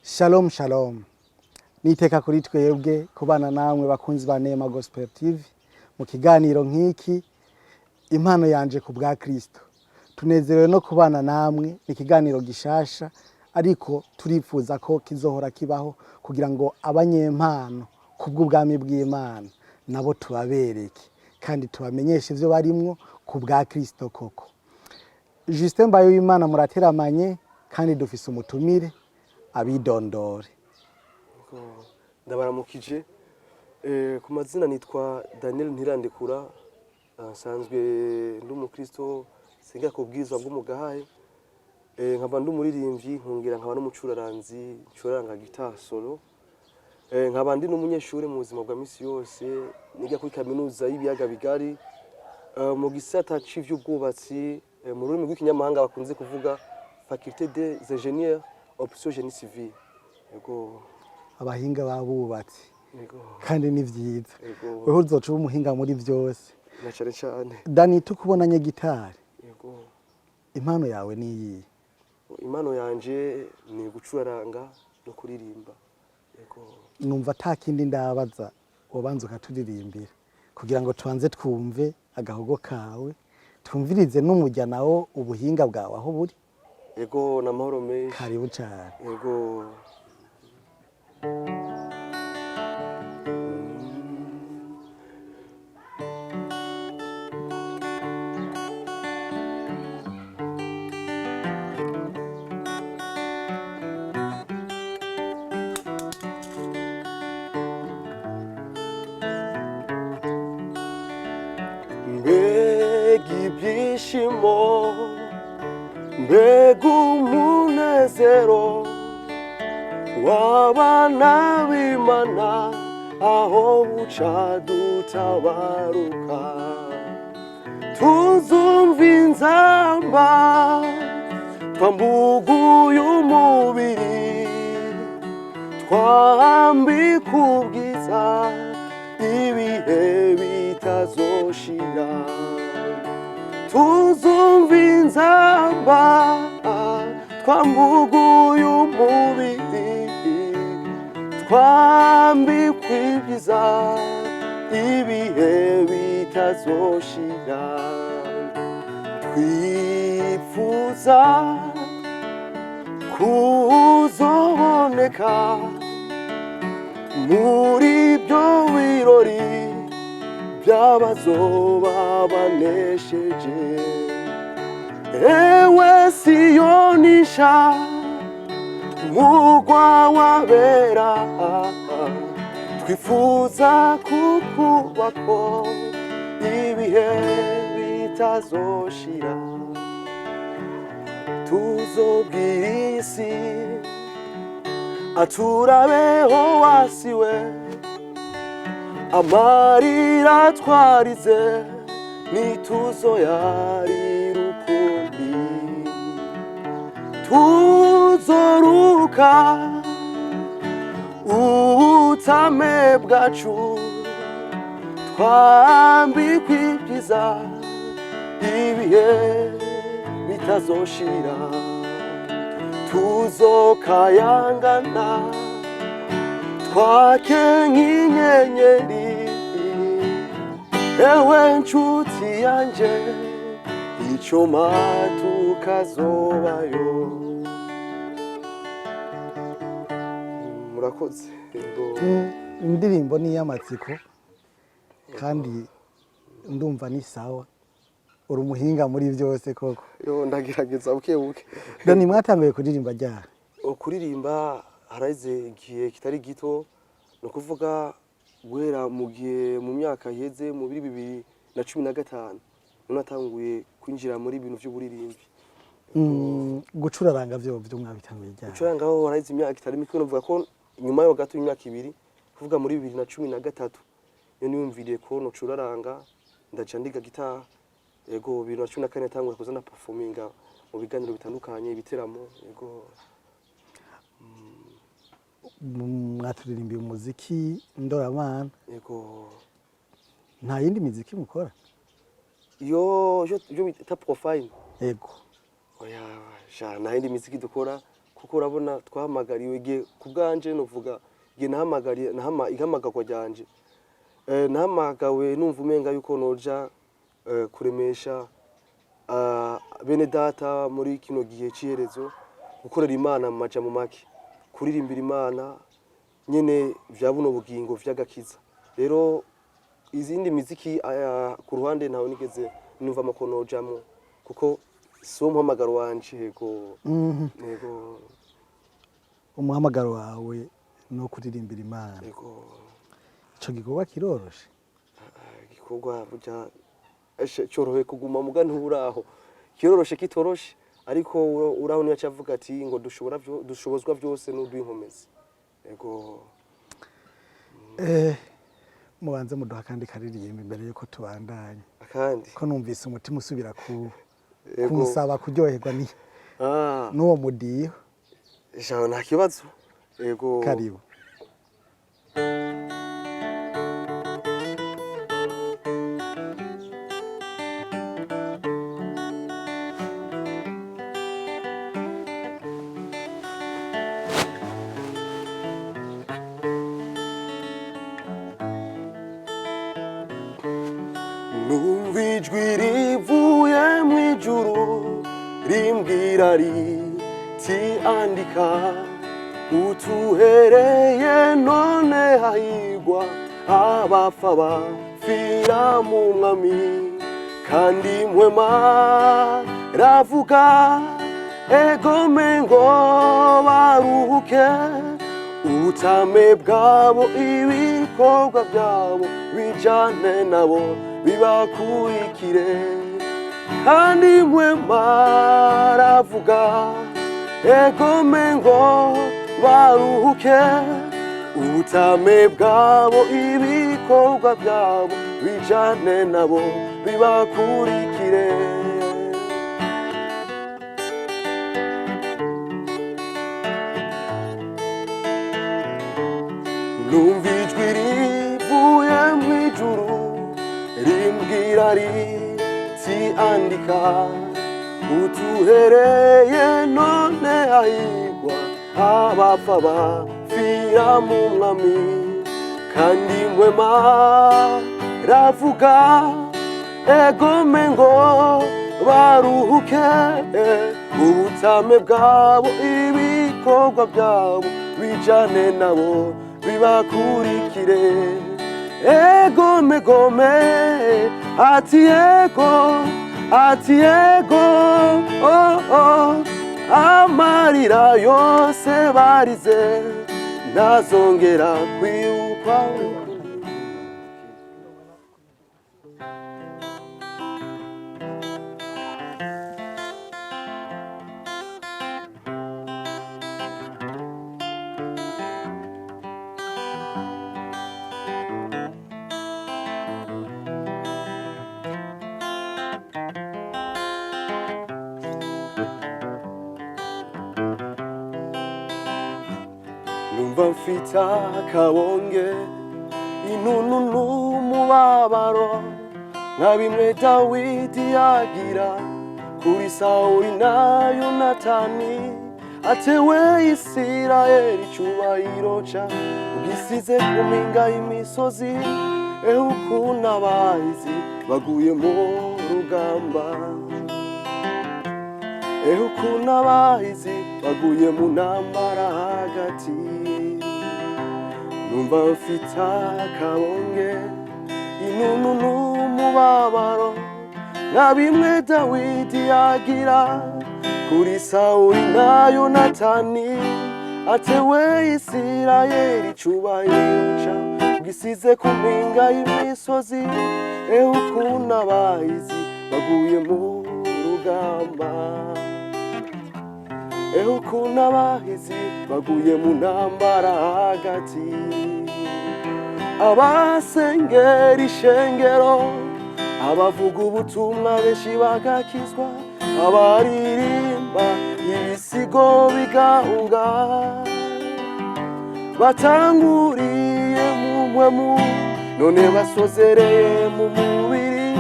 Shalom shalom. Niteka kuri twebwe kubana namwe bakunzi ba Neema Gospel TV mu kiganiro nk'iki impano yanje ku bwa Kristo. Tunezerewe no kubana namwe ikiganiro gishasha ariko turifuza ko kizohora kibaho kugira ngo abanyempano kubw'ubwami bw'Imana nabo tubabereke kandi tubamenyeshe ivyo barimwo ku bwa Kristo koko. Justin Mbayo w'Imana murateramanye kandi dufise umutumire abidondore. Ndabaramukije ku mazina nitwa Daniel Ntirandekura, nsanzwe ndi umukristo senga kubwizwa bw'umugahaye, nkaba ndi umuririmbyi nkongera nkaba n'umucuraranzi ncuraranga guitar solo, nkaba ndi n'umunyeshuri mu buzima bwa misi yose niga kuri kaminuza y'ibiyaga bigari mu gisata c'ivy'ubwubatsi mu rurimi rw'ikinyamahanga bakunze kuvuga faculté des ingénieurs option génie civil. Yego abahinga babubatsi yego kandi ni vyiza. Yego Wewe uzoca umuhinga muri vyose. na cyane. Dani tukubonanye gitari. Yego Impano yawe ni iyi? impano yanje ni gucuraranga no kuririmba. Yego Numva atakindi ndabaza wobanza ukaturirimbira kugira ngo tubanze twumve agahogo kawe twumvirize n'umujya nawo ubuhinga bwawe aho buri. yego na mahoro menshi. Karibu cyane. Yego mbega ibyishimo, mbega umunezero w'abana b'Imana aho buca dutabaruka, tuzumva inzamba twambuguye umubiri, twambika ubwiza ibihe bitazoshira, tuzumva inzamba twambuguye umubiri, twambikwa ibyiza ibihe bitazoshira, twifuza kuzoboneka muri ibyo birori by'abazoba banesheje. Ewe Siyoni nsha mugwa w'abera, twifuza kukubako ibihe bitazoshira, tuzobwira isi aturabeho wasiwe, amarira twarize nituzoyarira ukundi, tuzoruka ubutame bwacu, twambikwa ibyiza ibihe bitazoshira, tuzokayangana twake nk'inyenyeri. Ewe nshuti yanje icoma tukazobayo. Murakoze. Indirimbo ni y'amatsiko kandi ndumva ni sawa. Uri umuhinga muri byose koko. Yo ndagerageza buke. Dani mwatanguye kuririmba ryari? Kuririmba haraze igihe kitari gito, no kuvuga guhera mu gihe mu myaka yeze mu 2015 natanguye kwinjira muri ibintu by'uburirimbi. Gucuraranga byo mwabitanguye ryari? Gucurangaho haraze imyaka itari mike, novuga ko nyuma yo gato imyaka 2 kuvuga muri 2013 yo niyumviriye ko no curaranga ndaca ndiga guitar. Yego 2014 natanguye kuzana performinga mu biganiro bitandukanye ibiteramo. Yego mwaturirimbiye umuziki ndoramana. Yego nta yindi miziki mukora? yo bita profile. Yego Oya, nta yindi miziki dukora kuko urabona twahamagariwe igihe ku bwanje novuga igihe ihamagarwa ryanje nahamagawe numva umenga yuko noja kuremesha bene data muri kino gihe c'iherezo, gukorera Imana mu majambo make, kuririmbira Imana nyene vya buno bugingo vy'agakiza. Rero izindi miziki ku ruhande ntawe nigeze numva amakonojamo kuko si wo muhamagaro wanje. Yego umuhamagaro wawe no kuririmbira Imana. Yego ico gikorwa kiroroshe? Igikorwa burya cyorohe kuguma muga nturaho, kiroroshe kitoroshe, ariko uraho niyo acavuga ati ngo dushobozwa byose n'udwinkomezi. Yego mubanze muduha kandi karirimba imbere yuko tubandanya. Akandi ko numvise umutima usubira kumusaba kuryoherwa n'uwo mudiho. Jaho nta kibazo. Yego karibu. Numva ijwi rivuye mw'ijuru rimbwira riti andika, utuhereye none hahigwa abapfa bapfira mu mwami, kandi mpwema ravuga egome ngo baruhuke, ubutame bwabo ibikorwa byabo bijane nabo bibakurikire, kandi mpwema ravuga egome ngo baruhuke, ubutame bwabo ibikorwa byabo bijane nabo bibakurikire. Numva ijwi rivuye mw'ijuru rimbwira riti andika, utuhereye none hahigwa abapfa bapfira mu mwami, kandi mpwema ravuga egome ngo baruhuke, ubutame bwabo ibikorwa byabo bijane nabo bibakurikire. Egome gome ati ego amarira yose barize ntazongera kwibuka. Numva mfite akabonge, inunu n'umubabaro, nka bimwe Dawidi yagira kuri Sawuli na Yonatani, atewe Isirayeli icyubahiro ca ugisize ku mpinga y'imisozi, ukuntu abahizi baguye mu rugamba, ukuntu abahizi baguye mu ntambara hagati. Numva mfite akabonge, inunu n'umubabaro, nka bimwe Dawidi yagira kuri Sawuli na Yonatani, atewe Isirayeli icyubahiro ca ugisize ku mpinga y'imisozi, ukuntu abahizi baguye mu rugamba, ukuntu abahizi baguye mu ntambara hagati. Abasengera ishengero, abavuga ubutumwa benshi bagakizwa, abaririmba ibisigo bigahunga, batanguriye mu mpwemu none basozereye mu mubiri,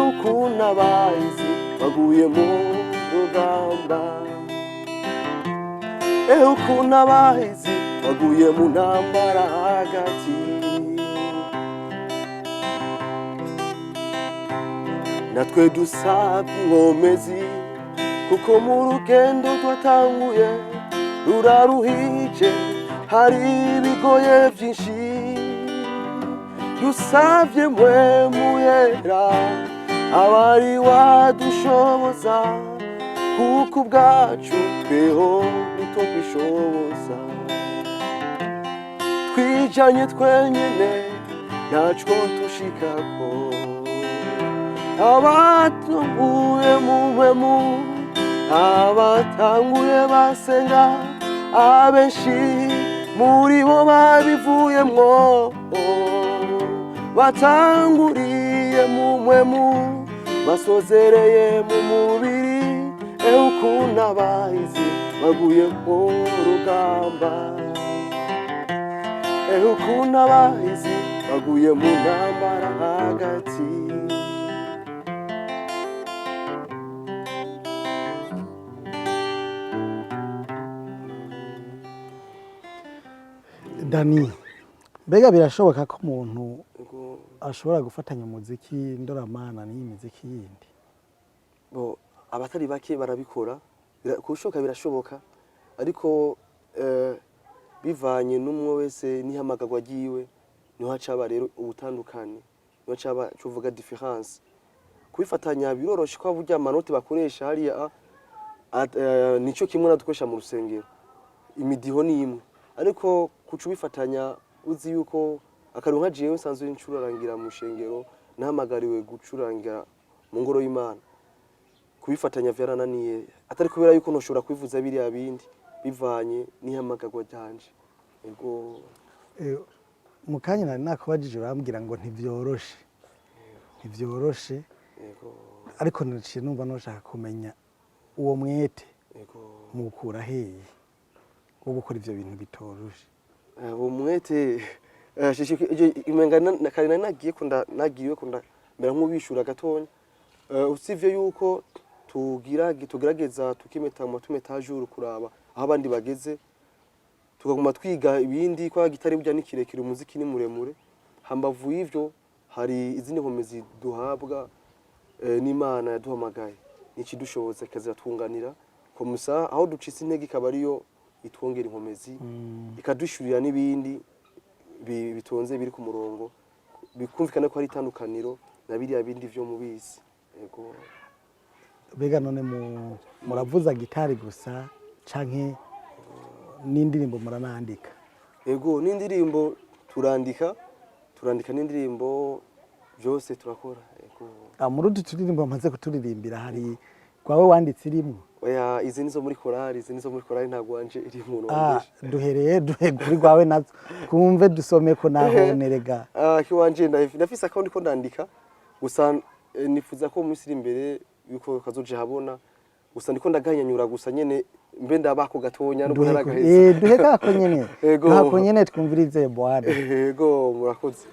ukuntu abahizi baguye mu rugamba. ukuntu abahizi baguye mu ntambara hagati. Natwe dusabye inkomezi kuko mu rugendo twatanguye ruraruhije, hari ibigoye byinshi. Dusabye mpwemu yera abari wadushoboza, kuko ubwacu tweho nito kwishoboza. Twijanye twenyene ntacwo tushikako, abatanguye mu mpwemu, abatanguye basenga, abenshi muri bo babivuyemwo. Batanguriye mu mpwemu basozereye mu mubiri, ukuntu abahizi baguye mu rugamba, ukuntu abahizi baguye mu ntambara hagati. Dani, mbega birashoboka ko umuntu ashobora gufatanya umuziki ndoramana n'iyi miziki yindi? Abatari bake barabikora, kushoboka birashoboka, ariko bivanye n'umwe wese n'ihamagarwa ryiwe niho hacaba rero ubutandukane, niho hacaba cuvuga difference. Kubifatanya biroroshe ko burya amanoti bakoresha hariya nico kimwe nadukoresha mu rusengero, imidiho ni imwe, ariko kubifatanya uzi yuko akaronka jewe nsanzwe ncurarangira mu shengero, nahamagariwe gucurangira mu ngoro y'Imana. Kubifatanya vyarananiye, atari kubera yuko ntoshobora kwivuza biriya bindi, bivanye n'ihamagarwa ryanje. Ego mu kanya nari nakubajije urambwira ngo ntivyoroshe, ntivyoroshe, ariko naciye numva noshaka kumenya uwo mwete mu gukura hehe wo gukora ivyo bintu bitoroshe. Uwo mwete imengana kari nagiye nagiriwe mbera nk'ubishura gatonya, usivye yuko tugerageza tukimeta mu tumetaje kuraba aho abandi bageze, tukaguma twiga ibindi kwa gitari burya nikirekire, umuziki ni muremure. Hambavu y'ivyo hari izindi nkomezi duhabwa n'Imana yaduhamagaye, niki dushoboza kazatunganira ko musa aho ducitse intege ikabariyo itwongera inkomezi, ikadushurira n'ibindi bitonze biri ku murongo, bikumvikana ko ari itandukaniro na biriya bindi vyo mubisi. Ego bega none muravuza gitari gusa canke n'indirimbo muranandika? Ego n'indirimbo turandika n'indirimbo byose turakora. Ego muri utu turirimbo maze kuturirimbira hari kwawe wanditse irimo? Oya, izi nizo muri korali, ntabwo wanje iri mu nongesha. Duhereye kuri kwawe nazo twumve dusome ko naho nerega. Kiwanje ndafise account ko ndandika, gusa nifuza ko muri imbere yuko kazoje habona, gusa ndiko ndaganyanyura gusa nyene mbe ndabako gatonya no kugaragaza. Duheka ko nyene. Hako nyene twumvirize bwana. Ego murakoze.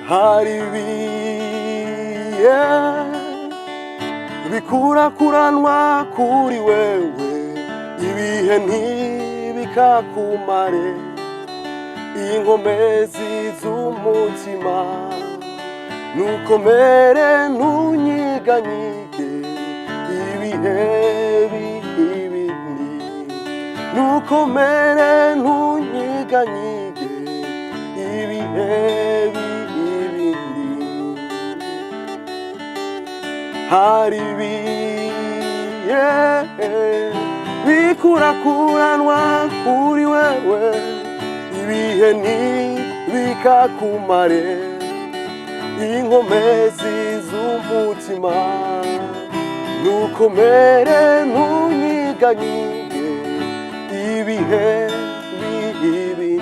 Hari biye bikurakuranwa kuri wewe, ibihe ntibikakumare, inkomezi z'umutima nukomere ntunyiganyige, ibihe bibindi nukomere ntunyiganyige, ibihe hari biye bikurakuranwa kuri wewe, ibihe ntibikakumare, inkomezi z'umutima nukomere ntunyiganyige, ibihe bibindi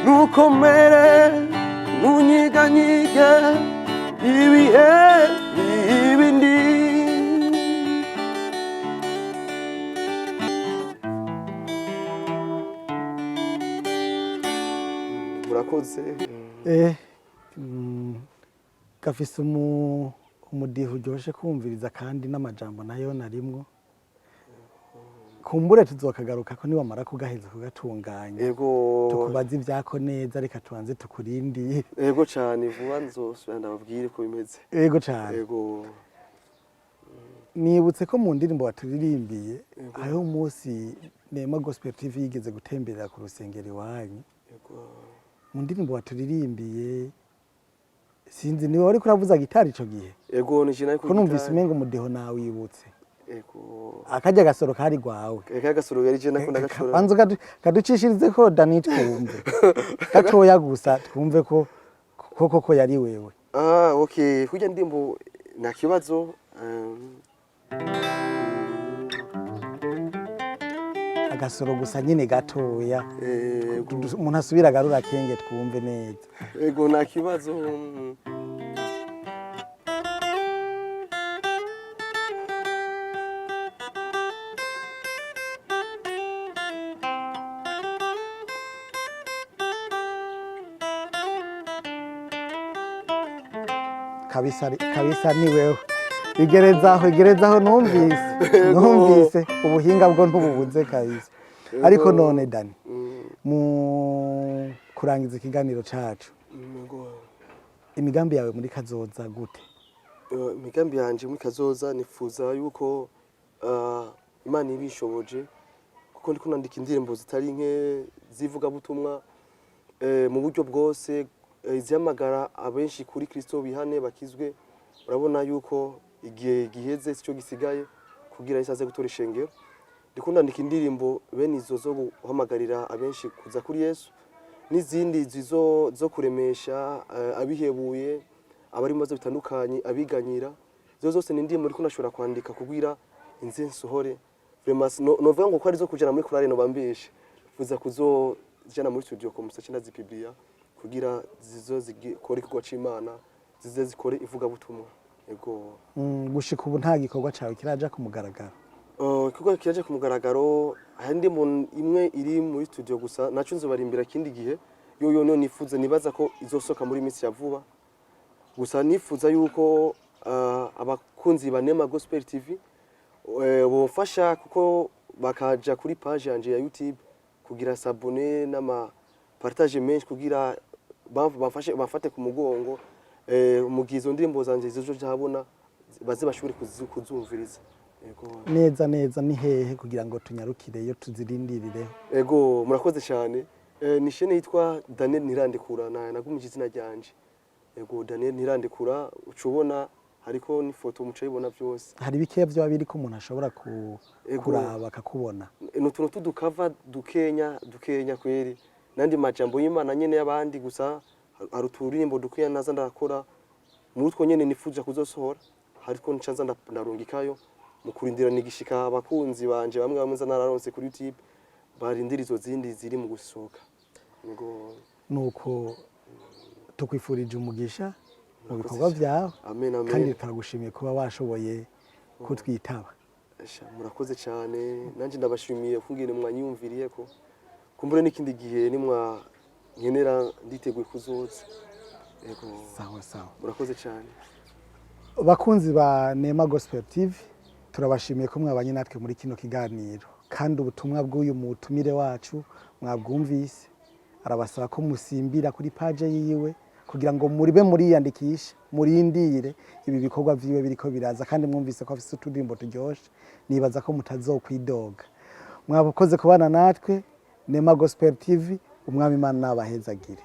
nukomere ntunyiganyige, ibihe bibindi murakoze. Gafise umudiho uryoshe kumviriza kandi n'amajambo nayo narimwo. Kumbure tuzokagaruka ko niwamara kugaheza kugatunganya. Yego. Tukubaza ivyako neza reka tubanze tukurindiye. Yego cyane vuba nzosubira ndababwire ko bimeze. Yego cyane. Yego. Nibutse ko mu ndirimbo waturirimbiye hariho umunsi Neema Gospel TV yigeze gutemberera ku rusengero iwanyu. Yego. Mu ndirimbo waturirimbiye sinzi niwe wari kuravuza gitari ico gihe. Yego nije nari ko numvise umengo umudiho nawe wibutse. Yego. Akarya gasoro kari gwawe. Eka gasoro yari je nakunda gashora. Banzo kaducishirize ko Dani twumve. Gatoya gusa twumve ko koko yari wewe. Okay, kujya ndimbo nta kibazo. Agasoro gusa nyine gatoya. Umuntu asubira agarura kenge twumve neza. Yego nta kibazo. Kabisa ni wewe. Igerezaho numvise ubuhinga bwo ntububuze kabisa. Ariko none Dani mu kurangiza ikiganiro cacu imigambi yawe muri kazoza gute? Imigambi yanje muri kazoza nifuza yuko Imana ibishoboje kuko ndiko nandika indirimbo zitari nke zivuga butumwa mu buryo bwose izamagara abenshi kuri Kristo bihane bakizwe. Urabona yuko igihe giheze cyo gisigaye kugira isaze gutora ishengero. Ndiko ndandika indirimbo bene izo zo guhamagarira abenshi kuza kuri Yesu n'izindi zo kuremesha abihebuye abari maze bitandukanye abiganyira. Zose ni indirimbo ndiko nashobora kwandika kugira inze nsohore. Vraiment novuga ngo ko ari zo kujana muri korale no bambeshe. Fuza kuzojana muri studio ko musace ndazipiblia kugira zizo zikore igikorwa c'Imana zize zikore ivuga butumwa. Yego. Gushika ubu nta gikorwa cawe kiraja ku mugaragaro. Igikorwa kiraje ku mugaragaro handi imwe iri muri studio gusa naco nzobarimbira kindi gihe yo nifuza nibaza ko izosoka muri minsi ya vuba. Gusa nifuza yuko abakunzi ba Neema Gospel TV bofasha kuko bakaja kuri page yanje ya YouTube kugira s'abonner n'ama partage menshi kugira bafate ku mugongo mugizo ndirimbo zanje zizo jabona baze bashobore kuzumviriza. Yego. Neza ni hehe kugira ngo tunyarukireyo tuzirindirire. Yego murakoze cyane. Ni shene yitwa Daniel Ntirandekura nagumije izina ryanje. Yego Daniel Ntirandekura ucubona hariko ni foto mucayibona byose. Hari bikeya byo babiri ko umuntu ashobora kuraba akakubona. N'utuntu tudukava dukenya kweri. Nandi majambo y'Imana nyene y'abandi gusa hari uturirimbo dukwiye naza ndakora muri utwo nyene nifuza kuzosohora hariko ncanza ndarungikayo mu kurindira nigishika abakunzi banje bamwe za nararonse kuri YouTube barindira izo zindi ziri mu gusohoka. Nuko tukwifurije umugisha mu bikorwa byawe. Amen. Kandi turagushimiye kuba washoboye kutwitaba. Murakoze cyane nanje ndabashimiye kungene mwanyumviriye ko kumbure n'ikindi gihe nimwa nkenera nditeguye kuzoza. Yego. Sawa. Murakoze cyane. Bakunzi ba Neema Gospel TV turabashimiye ko mwabanye natwe muri kino kiganiro kandi ubutumwa bw'uyu mutumire wacu mwabwumvise. Arabasaba ko musimbira kuri page yiwe kugira ngo muribe muriyandikisha murindire ibi bikorwa vyiwe biriko biraza kandi mwumvise ko afise utudimbo turyoshe nibaza ko mutazokwidoga. Mwabukoze kubana natwe Neema Gospel TV umwami Imana nabahezagire.